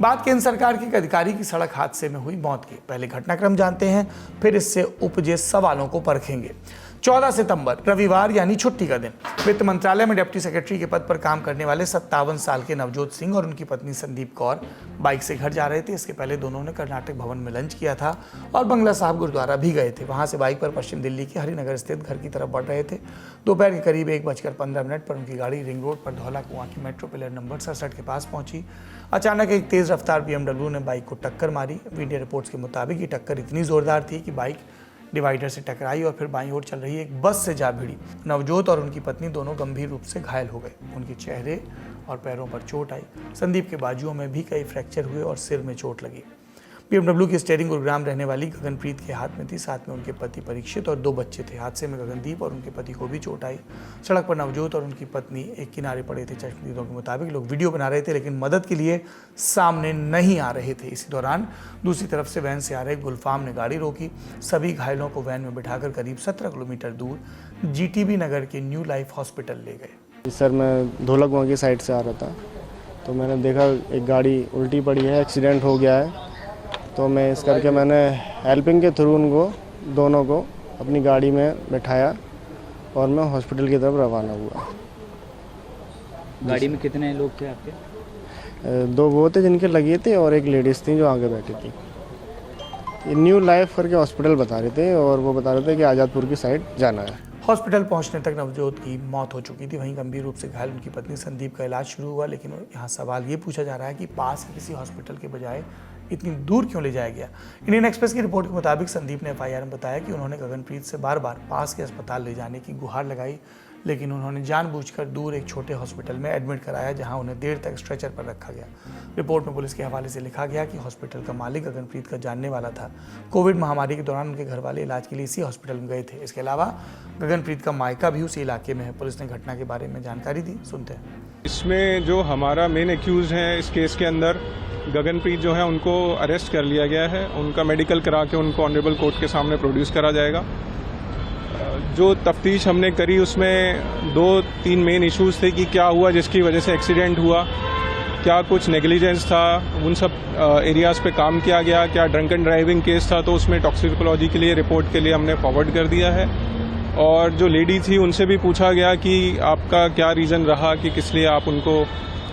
बात केंद्र सरकार के एक अधिकारी की सड़क हादसे में हुई मौत की। पहले घटनाक्रम जानते हैं, फिर इससे उपजे सवालों को परखेंगे। 14 सितंबर रविवार यानी छुट्टी का दिन। वित्त मंत्रालय में डिप्टी सेक्रेटरी के पद पर काम करने वाले 57 साल के नवजोत सिंह और उनकी पत्नी संदीप कौर बाइक से घर जा रहे थे। इसके पहले दोनों ने कर्नाटक भवन में लंच किया था और बंगला साहब गुरुद्वारा भी गए थे। वहां से बाइक पर पश्चिम दिल्ली के हरिनगर स्थित घर की तरफ बढ़ रहे थे। दोपहर के करीब 1:15 पर उनकी गाड़ी रिंग रोड पर धौला कुआं की मेट्रो पिलर नंबर 67 के पास पहुंची। अचानक एक तेज रफ्तार BMW ने बाइक को टक्कर मारी। मीडिया रिपोर्ट्स के मुताबिक ये टक्कर इतनी जोरदार थी कि बाइक डिवाइडर से टकराई और फिर बाईं ओर चल रही एक बस से जा भिड़ी। नवजोत और उनकी पत्नी दोनों गंभीर रूप से घायल हो गए। उनके चेहरे और पैरों पर चोट आई। संदीप के बाजुओं में भी कई फ्रैक्चर हुए और सिर में चोट लगी। BMW की स्टीयरिंग गुरुग्राम रहने वाली गगनप्रीत के हाथ में थी। साथ में उनके पति परीक्षित और 2 बच्चे थे। हादसे में गगनदीप और उनके पति को भी चोट आई। सड़क पर नवजोत और उनकी पत्नी एक किनारे पड़े थे। चश्मदीदों के मुताबिक लोग वीडियो बना रहे थे, लेकिन मदद के लिए सामने नहीं आ रहे थे। इसी दौरान दूसरी तरफ से वैन से आ रहे गुलफाम ने गाड़ी रोकी। सभी घायलों को वैन में बिठाकर करीब 17 किलोमीटर दूर GTB नगर के न्यू लाइफ हॉस्पिटल ले गए। सर, मैं धौला कुआं की साइड से आ रहा था तो मैंने देखा एक गाड़ी उल्टी पड़ी है, एक्सीडेंट हो गया है। तो मैं इस करके मैंने हेल्पिंग के थ्रू उनको दोनों को अपनी गाड़ी में बैठाया और मैं हॉस्पिटल की तरफ रवाना हुआ। गाड़ी में कितने लोग थे आपके? 2 वो थे जिनके लगे थे और एक लेडीज़ थी जो आगे बैठी थी। ये न्यू लाइफ करके हॉस्पिटल बता रहे थे और वो बता रहे थे कि आज़ादपुर की साइड जाना है। हॉस्पिटल पहुंचने तक नवजोत की मौत हो चुकी थी। वहीं गंभीर रूप से घायल उनकी पत्नी संदीप का इलाज शुरू हुआ। लेकिन यहाँ सवाल ये पूछा जा रहा है कि पास के किसी हॉस्पिटल के बजाय इतनी दूर क्यों ले जाया गया। इंडियन एक्सप्रेस की रिपोर्ट के मुताबिक संदीप ने FIR में बताया कि उन्होंने गगनप्रीत से बार बार पास के अस्पताल ले जाने की गुहार लगाई, लेकिन उन्होंने जानबूझकर दूर एक छोटे हॉस्पिटल में एडमिट कराया, जहां उन्हें देर तक स्ट्रेचर पर रखा गया। रिपोर्ट में पुलिस के हवाले से लिखा गया कि हॉस्पिटल का मालिक गगनप्रीत का जानने वाला था। कोविड महामारी के दौरान उनके घर वाले इलाज के लिए इसी हॉस्पिटल में गए थे। इसके अलावा गगनप्रीत का मायका भी उसी इलाके में है। पुलिस ने घटना के बारे में जानकारी दी, सुनते हैं। इसमें जो हमारा मेन एक्यूज है इस केस के अंदर, गगनप्रीत जो है उनको अरेस्ट कर लिया गया है। उनका मेडिकल करा के उनको ऑनरेबल कोर्ट के सामने प्रोड्यूस करा जाएगा। जो तफ्तीश हमने करी उसमें 2-3 मेन इश्यूज थे कि क्या हुआ जिसकी वजह से एक्सीडेंट हुआ, क्या कुछ नेग्लिजेंस था, उन सब एरियाज़ पे काम किया गया, क्या ड्रंक एंड ड्राइविंग केस था तो उसमें टॉक्सिकोलॉजी के लिए रिपोर्ट के लिए हमने फॉरवर्ड कर दिया है। और जो लेडी थी उनसे भी पूछा गया कि आपका क्या रीज़न रहा कि किस लिए आप उनको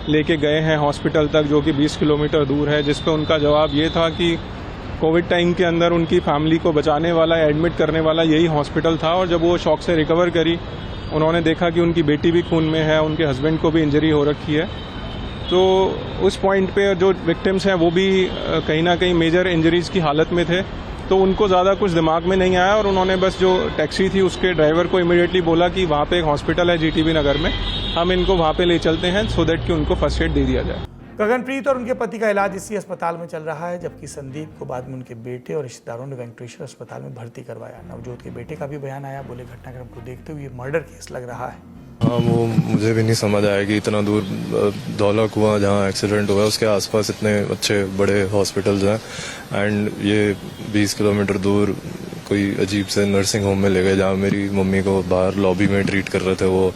लेके गए हैं हॉस्पिटल तक, जो कि 20 किलोमीटर दूर है, जिस पे उनका जवाब ये था कि कोविड टाइम के अंदर उनकी फैमिली को बचाने वाला, एडमिट करने वाला यही हॉस्पिटल था। और जब वो शॉक से रिकवर करी, उन्होंने देखा कि उनकी बेटी भी खून में है, उनके हस्बैंड को भी इंजरी हो रखी है। तो उस पॉइंट पे जो विक्टिम्स हैं वो भी कहीं ना कहीं मेजर इंजरीज की हालत में थे, तो उनको ज़्यादा कुछ दिमाग में नहीं आया और उन्होंने बस जो टैक्सी थी उसके ड्राइवर को इमीडिएटली बोला कि वहाँ पे एक हॉस्पिटल है GTB नगर में, हम इनको वहाँ पे ले चलते हैं सो दैट कि उनको फर्स्ट एड दे दिया जाए। गगनप्रीत और उनके पति का इलाज इसी अस्पताल में चल रहा है, जबकि संदीप को बाद में उनके बेटे और रिश्तेदारों ने वेंकटेश्वर अस्पताल में भर्ती करवाया। नवजोत के बेटे का भी बयान आया। बोले, घटनाक्रम को देखते हुए मर्डर केस लग रहा है। हाँ, वो मुझे भी नहीं समझ आया कि इतना दूर धौला कुआं जहाँ एक्सीडेंट हुआ उसके आसपास इतने अच्छे बड़े हॉस्पिटल्स हैं एंड ये 20 किलोमीटर दूर कोई अजीब से नर्सिंग होम में ले गए जहाँ मेरी मम्मी को बाहर लॉबी में ट्रीट कर रहे थे वो।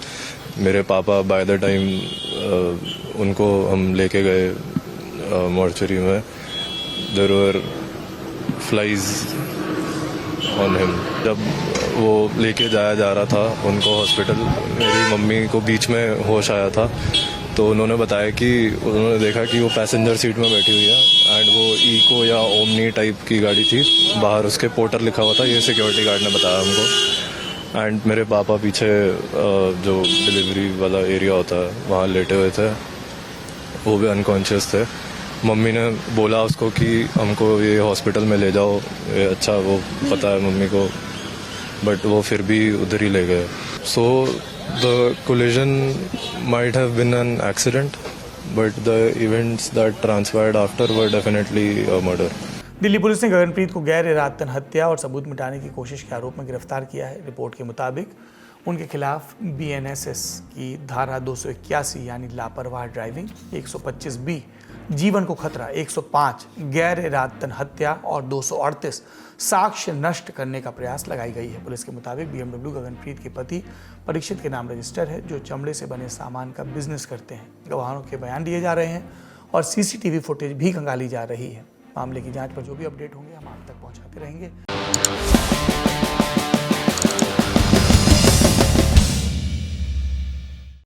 मेरे पापा बाय द टाइम उनको हम लेके गए मॉर्चरी में, there were flies on him. जब वो लेके जाया जा रहा था उनको हॉस्पिटल, मेरी मम्मी को बीच में होश आया था तो उन्होंने बताया कि उन्होंने देखा कि वो पैसेंजर सीट में बैठी हुई है एंड वो इको या ओमनी टाइप की गाड़ी थी, बाहर उसके पोर्टर लिखा हुआ था, ये सिक्योरिटी गार्ड ने बताया हमको। एंड मेरे पापा पीछे जो डिलीवरी वाला एरिया होता है वहाँ लेटे हुए थे, वो भी अनकॉन्शियस थे। मम्मी ने बोला उसको कि हमको ये हॉस्पिटल में ले जाओ, ये अच्छा वो पता है मम्मी को, बट वो फिर भी उधर ही ले गए। So the collision might have been an accident but the events that transpired after were definitely a murder. Delhi police ने गगनप्रीत को गैर इरादतन हत्या और सबूत मिटाने की कोशिश के आरोप में गिरफ्तार किया है। रिपोर्ट के मुताबिक उनके खिलाफ BNSS की धारा 281 यानी लापरवाह ड्राइविंग, 125B जीवन को खतरा, 105 गैर इरादतन हत्या और 238 साक्ष्य नष्ट करने का प्रयास लगाई गई है। पुलिस के मुताबिक BMW गगनप्रीत के पति परीक्षित के नाम रजिस्टर है, जो चमड़े से बने सामान का बिजनेस करते हैं। गवाहों के बयान दिए जा रहे हैं और सीसीटीवी फुटेज भी खंगाली जा रही है। मामले की जांच पर जो भी अपडेट होंगे हम आप तक पहुंचाते रहेंगे।